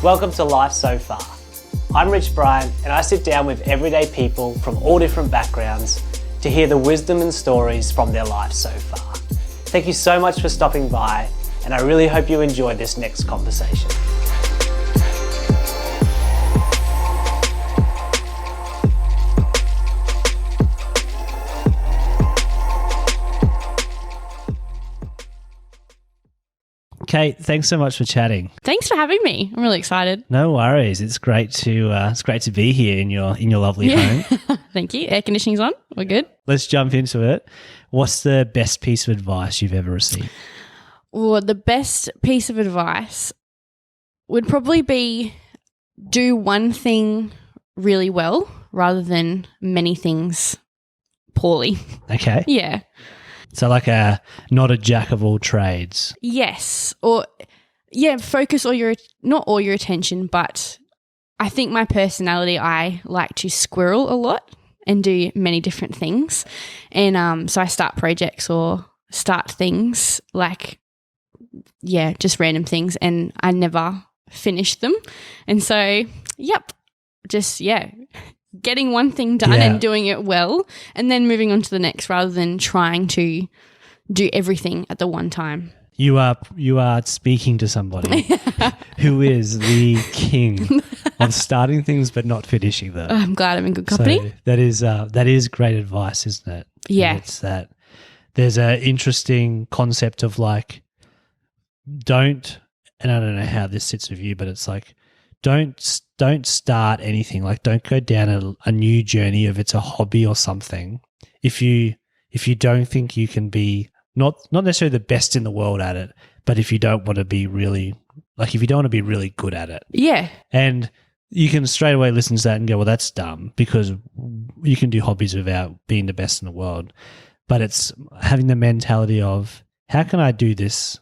Welcome to Life So Far. I'm Rich Bryant and I sit down with everyday people from all different backgrounds to hear the wisdom and stories from their life so far. Thank you so much for stopping by and I really hope you enjoy this next conversation. Kate, thanks so much for chatting. Thanks for having me. I'm really excited. No worries. It's great to be here in your lovely home. Thank you. Air conditioning's on. We're good. Let's jump into it. What's the best piece of advice you've ever received? Well, the best piece of advice would probably be do one thing really well rather than many things poorly. Okay. Yeah. So like not a jack of all trades. Yes. Or focus not all your attention, but I think my personality, I like to squirrel a lot and do many different things. And so I start projects or start things like, just random things and I never finish them. And so, getting one thing done and doing it well and then moving on to the next rather than trying to do everything at the one time. You are speaking to somebody who is the king of starting things but not finishing them. I'm glad I'm in good company. So that is great advice, isn't it? Yeah. And it's that there's an interesting concept of like and I don't know how this sits with you, but it's like don't start anything. Like don't go down a new journey if it's a hobby or something. If you don't think you can be not necessarily the best in the world at it, but if you don't want to be really good at it. Yeah. And you can straight away listen to that and go, well, that's dumb because you can do hobbies without being the best in the world. But it's having the mentality of how can I do this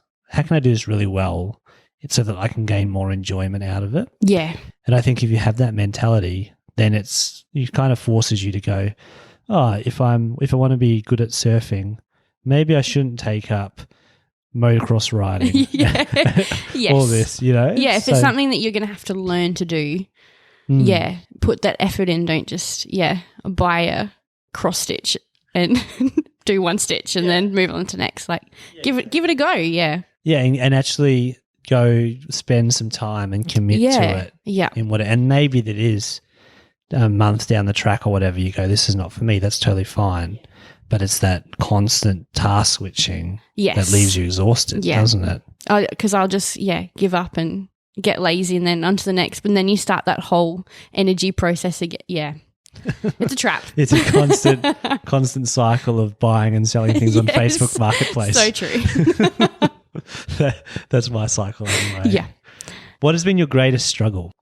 really well so that I can gain more enjoyment out of it. Yeah. And I think if you have that mentality, then it kind of forces you to go, if I want to be good at surfing, maybe I shouldn't take up motocross riding. Yes. All this, Yeah, if it's something that you're going to have to learn to do, put that effort in. Don't just, buy a cross stitch and do one stitch and then move on to next. Like give it a go, Yeah, and actually go spend some time and commit to it. Yeah. And maybe that is a month down the track or whatever, you go, this is not for me. That's totally fine. But it's that constant task switching that leaves you exhausted, doesn't it? Because I'll just, give up and get lazy and then on to the next. But then you start that whole energy process again. Yeah. It's a trap. It's a constant cycle of buying and selling things on Facebook Marketplace. So true. That's my cycle anyway. Yeah. What has been your greatest struggle?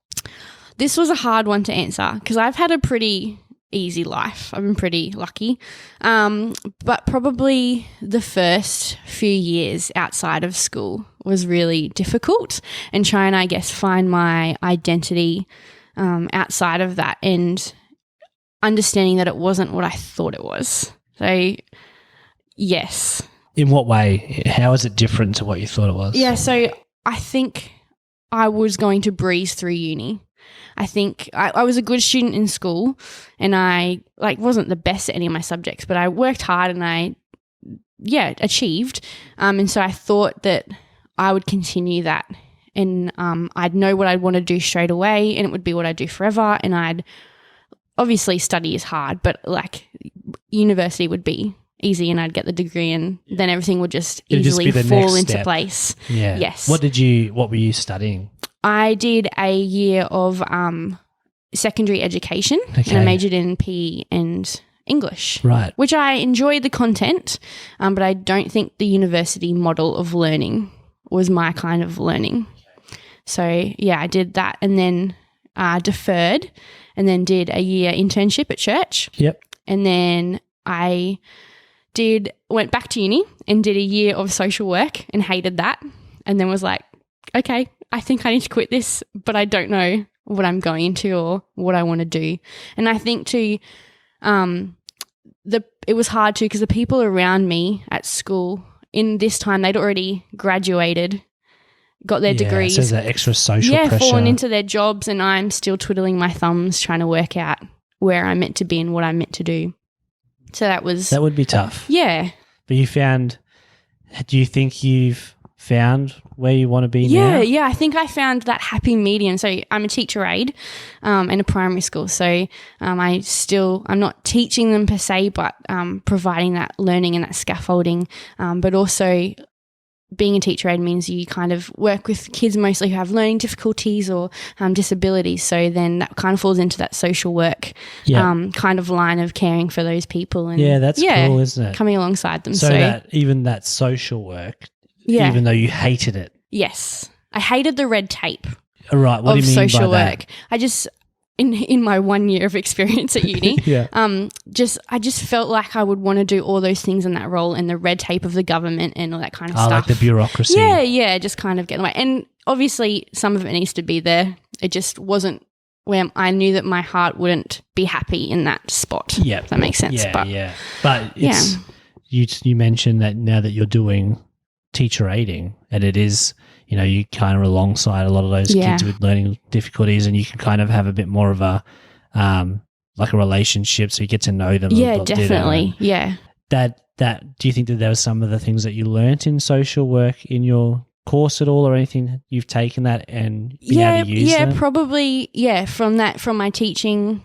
This was a hard one to answer because I've had a pretty easy life. I've been pretty lucky. But probably the first few years outside of school was really difficult and trying, I guess, find my identity outside of that and understanding that it wasn't what I thought it was. So, yes. In what way? How is it different to what you thought it was? Yeah, so I think I was going to breeze through uni. I think I was a good student in school and I wasn't the best at any of my subjects, but I worked hard and I achieved. And so I thought that I would continue that and I'd know what I'd want to do straight away and it would be what I'd do forever. And I'd obviously study is hard, but like university would be easy and I'd get the degree and then everything would just easily fall into place. Yeah. Yes. What were you studying? I did a year of secondary education and I majored in PE and English. Right. Which I enjoyed the content, but I don't think the university model of learning was my kind of learning. So, I did that and then deferred and then did a year internship at church. Yep. And then I went back to uni and did a year of social work and hated that and then was like, okay, I think I need to quit this, but I don't know what I'm going into or what I want to do. And I think too, it was hard too because the people around me at school in this time, they'd already graduated got their degrees. So that extra social pressure. Fallen into their jobs, and I'm still twiddling my thumbs trying to work out where I'm meant to be and what I'm meant to do. So that would be tough. Yeah. But do you think you've found where you want to be now? Yeah. I think I found that happy medium. So I'm a teacher aide in a primary school. So I'm not teaching them per se, but providing that learning and that scaffolding. But also being a teacher aide means you kind of work with kids mostly who have learning difficulties or disabilities. So then that kind of falls into that social work kind of line of caring for those people. And that's cool, isn't it? Coming alongside them. So that even that social work, even though you hated it. Yes. I hated the red tape. Right. What do you mean social by that? work. I just in my 1 year of experience at uni, I just felt like I would want to do all those things in that role and the red tape of the government and all that kind of stuff. Like the bureaucracy. Yeah, just kind of get in the way. And obviously some of it needs to be there. It just wasn't where I knew that my heart wouldn't be happy in that spot. Yeah. If that makes sense. But it's you mentioned that now that you're doing teacher aiding, and it is, you kind of alongside a lot of those kids with learning difficulties, and you can kind of have a bit more of a like a relationship, so you get to know them. Yeah, definitely. That do you think that there were some of the things that you learnt in social work in your course at all, or anything you've taken that and been able to use them? Probably from my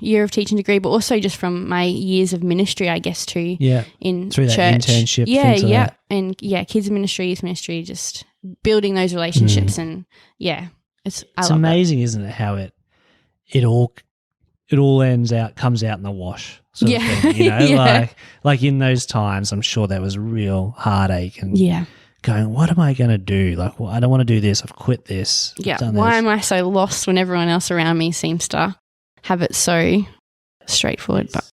year of teaching degree, but also just from my years of ministry, I guess too. In through church. That internship. That. And kids ministry, youth ministry, just building those relationships and it's amazing, isn't it? How it all comes out in the wash. Sort of thing, like in those times, I'm sure there was real heartache and going, what am I going to do? Like, well, I don't want to do this. I've quit this. Why am I so lost when everyone else around me seems to have it so straightforward? But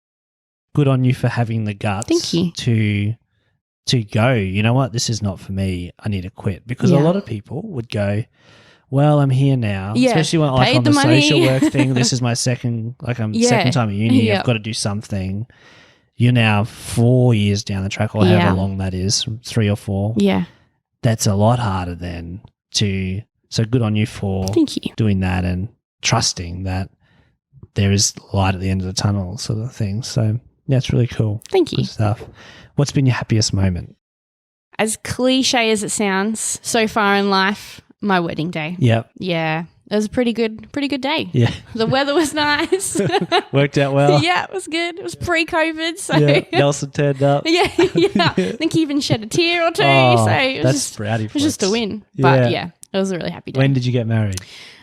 good on you for having the guts. Thank you. To go, you know what, this is not for me. I need to quit. Because a lot of people would go, well, I'm here now. Especially when on the social work thing, this is my second time at uni. I've got to do something. You're now 4 years down the track, or however long that is, 3 or 4. Yeah. That's a lot harder than so good on you for doing that and trusting that there is light at the end of the tunnel, sort of thing. So it's really cool. Thank you. Good stuff. What's been your happiest moment? As cliche as it sounds, so far in life, my wedding day. Yep. Yeah. It was a pretty good day. Yeah. The weather was nice. Worked out well. Yeah, it was good. It was pre-COVID. So Nelson turned up. Yeah. I think he even shed a tear or two. So it was just a win. But it was a really happy day. When did you get married?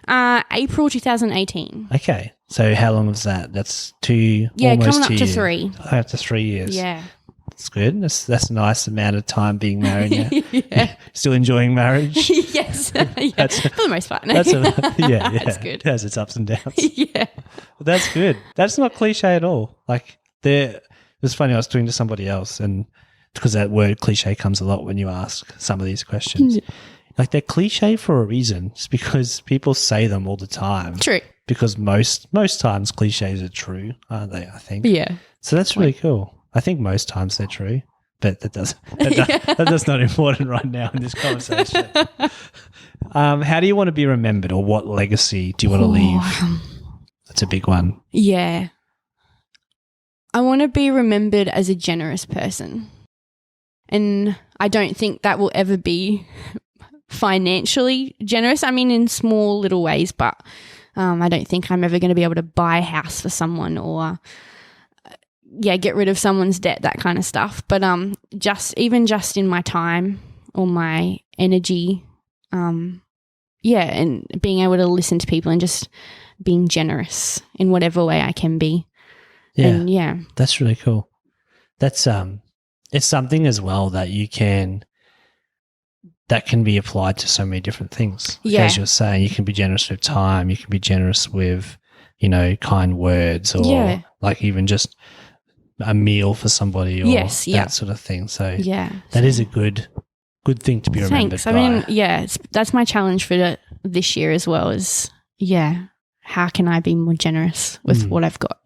April 2018. Okay. So how long was that? That's almost coming up 2 to years. 3. Up to 3 years. Yeah. That's good. That's a nice amount of time being married now. Still enjoying marriage? Yes. For the most part. That's That's good. It has its ups and downs. Yeah. Well, that's good. That's not cliche at all. Like it was funny, I was talking to somebody else, and because that word cliche comes a lot when you ask some of these questions. Like they're cliche for a reason. It's because people say them all the time. True. Because most times cliches are true, aren't they, I think? Yeah. So that's really cool. I think most times they're true, but that's not important right now in this conversation. How do you want to be remembered, or what legacy do you want to leave? That's a big one. Yeah. I want to be remembered as a generous person. And I don't think that will ever be financially generous. I mean, in small little ways, but I don't think I'm ever going to be able to buy a house for someone or get rid of someone's debt, that kind of stuff. But just in my time or my energy, and being able to listen to people and just being generous in whatever way I can be. And that's really cool. That's it's something as well that that can be applied to so many different things. As you're saying, you can be generous with time, you can be generous with, kind words, or like even just a meal for somebody, or that sort of thing. So that is a good thing to be remembered. Thanks. I mean, that's my challenge for this year as well. Is how can I be more generous with what I've got?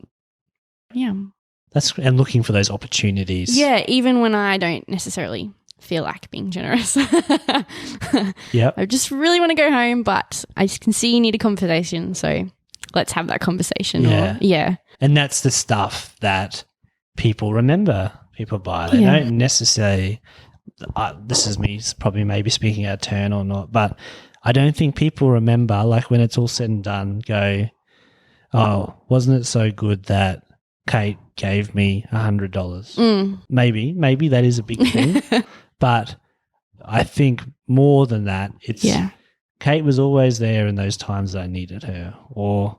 Yeah, and looking for those opportunities. Yeah, even when I don't necessarily feel like being generous. Yep. I just really want to go home, but I just can see you need a conversation. So let's have that conversation. Yeah. And that's the stuff that people remember people buy. They don't necessarily, this is me probably maybe speaking out of turn or not, but I don't think people remember, like when it's all said and done, go, oh, wasn't it so good that Kate gave me $100? Maybe that is a big thing. But I think more than that, it's Kate was always there in those times that I needed her, or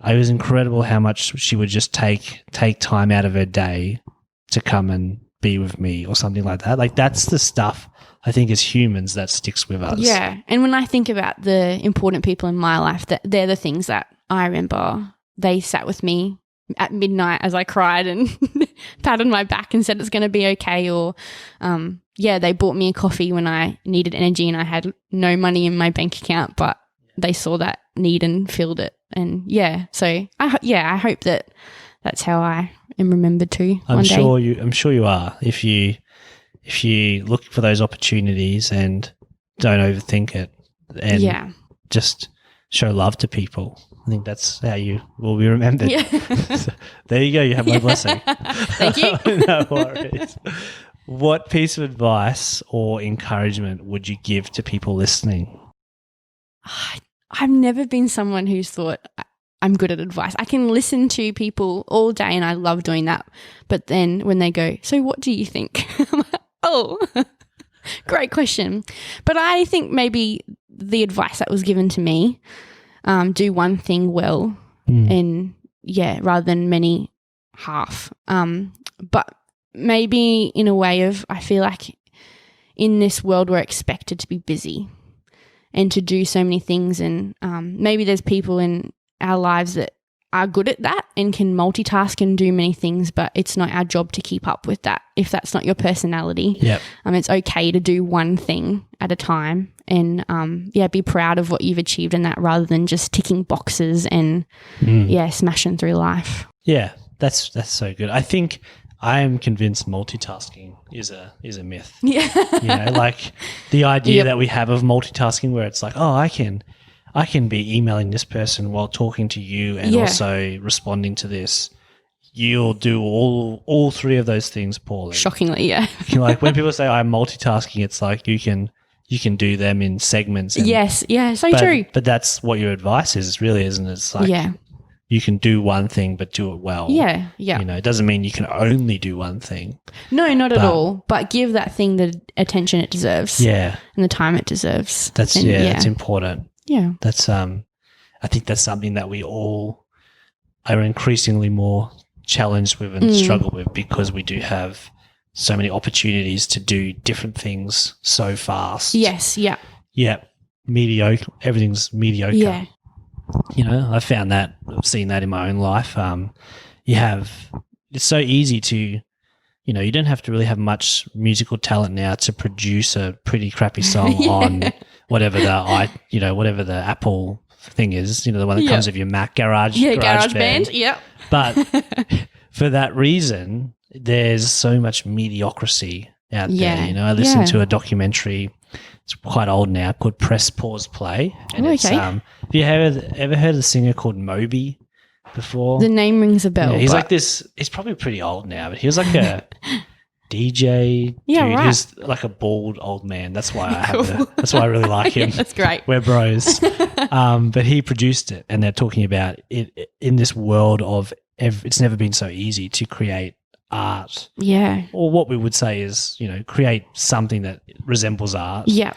it was incredible how much she would just take time out of her day to come and be with me or something like that. Like that's the stuff I think as humans that sticks with us. Yeah. And when I think about the important people in my life, that they're the things that I remember. They sat with me at midnight as I cried and patted my back and said it's going to be okay. Or, they bought me a coffee when I needed energy and I had no money in my bank account, but they saw that need and filled it. And so I hope that that's how I am remembered too. I'm sure you are. If you look for those opportunities and don't overthink it, and just show love to people, I think that's how you will be remembered. Yeah. So, there you go. You have my blessing. Thank you. No worries. What piece of advice or encouragement would you give to people listening? I've never been someone who's thought I'm good at advice. I can listen to people all day and I love doing that. But then when they go, so what do you think? I'm like, oh, great question. But I think maybe the advice that was given to me, do one thing well and rather than many half. But maybe in a way of, I feel like in this world we're expected to be busy and to do so many things, and maybe there's people in our lives that are good at that and can multitask and do many things, but it's not our job to keep up with that if that's not your personality. Yep. It's okay to do one thing at a time and be proud of what you've achieved in that rather than just ticking boxes and smashing through life. Yeah, that's so good. I think I am convinced multitasking is a myth. Yeah. Like the idea that we have of multitasking where it's like, oh, I can be emailing this person while talking to you and also responding to this. You'll do all three of those things poorly. Shockingly, yeah. Like when people say I'm multitasking, it's like you can do them in segments. True. But that's what your advice is, really, isn't it? It's like you can do one thing but do it well. Yeah. It doesn't mean you can only do one thing. No, not at all. But give that thing the attention it deserves. Yeah. And the time it deserves. That's important. Yeah. That's I think that's something that we all are increasingly more challenged with and struggle with because we do have so many opportunities to do different things so fast. Yes, yeah. Yeah. Mediocre. Everything's mediocre. Yeah. I've found that, I've seen that in my own life. It's so easy to, you don't have to really have much musical talent now to produce a pretty crappy song on whatever the Apple thing is, the one that comes with your Mac GarageBand. Yeah. But for that reason, there's so much mediocrity out there. I listened to a documentary. It's quite old now, called Press, Pause, Play. And it's have you ever heard of the singer called Moby before? The name rings a bell. Yeah, he's like this. He's probably pretty old now, but he was like a DJ. Yeah, dude. right. He's like a bald old man. That's why that's why I really like him. That's great. We're bros. But he produced it, and they're talking about it in this world of it's never been so easy to create art. Yeah. Or what we would say is, create something that resembles art. Yeah.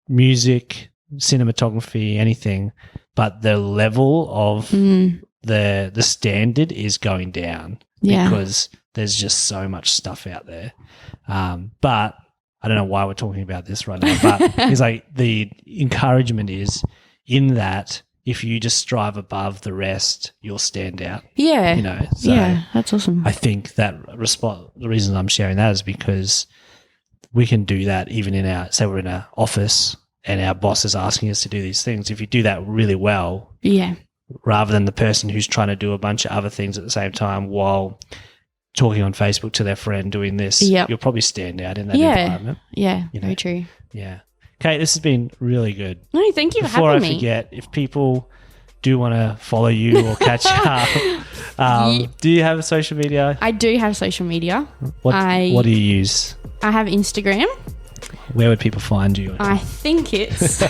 Music, cinematography, anything. But the level of the standard is going down because there's just so much stuff out there. But I don't know why we're talking about this right now, but it's like the encouragement is in that if you just strive above the rest, you'll stand out. Yeah. So that's awesome. I think that the reason I'm sharing that is because we can do that even say we're in an office and our boss is asking us to do these things. If you do that really well, yeah, rather than the person who's trying to do a bunch of other things at the same time while talking on Facebook to their friend doing this, Yep. you'll probably stand out in that environment. Yeah, You know. very true. Yeah. Kate, this has been really good. No, thank you for Before I having me. forget, if people do want to follow you or catch up, do you have a social media? I do have social media. What do you use? I have Instagram. Where would people find you? I think it's at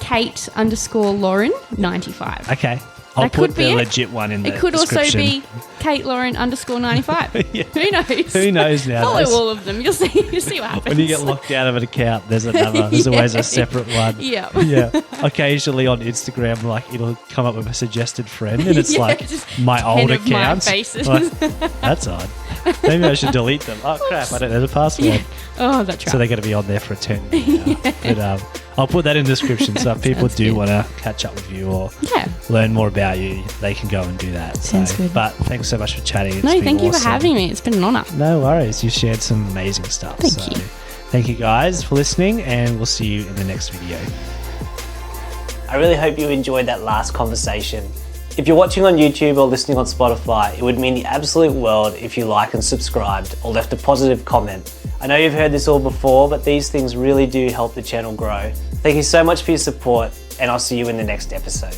Kate_Lauren95. Okay. I'll That put could be the it. legit one in the It could also description. be Kate Lauren_95. Yeah. Who knows? Who knows Follow nowadays? all of them. You'll see what happens. When you get locked out of an account, there's another. There's always a separate one. Yeah. Yeah. Occasionally on Instagram, like it'll come up with a suggested friend, and it's Yeah, like just my 10 old of my accounts. faces. Like, that's odd. Maybe I should delete them. Oh crap! I don't know the password. Yeah. Oh, that's right. So they're going to be on there for eternity. Now. But I'll put that in the description. So if people do want to catch up with you or learn more about you, they can go and do that. Sounds good. But thanks so much for chatting. It's No, been thank you for awesome. having me. It's been an honour. No worries. You shared some amazing stuff. Thank you. Thank you guys for listening, and we'll see you in the next video. I really hope you enjoyed that last conversation. If you're watching on YouTube or listening on Spotify, it would mean the absolute world if you like and subscribed or left a positive comment. I know you've heard this all before, but these things really do help the channel grow. Thank you so much for your support, and I'll see you in the next episode.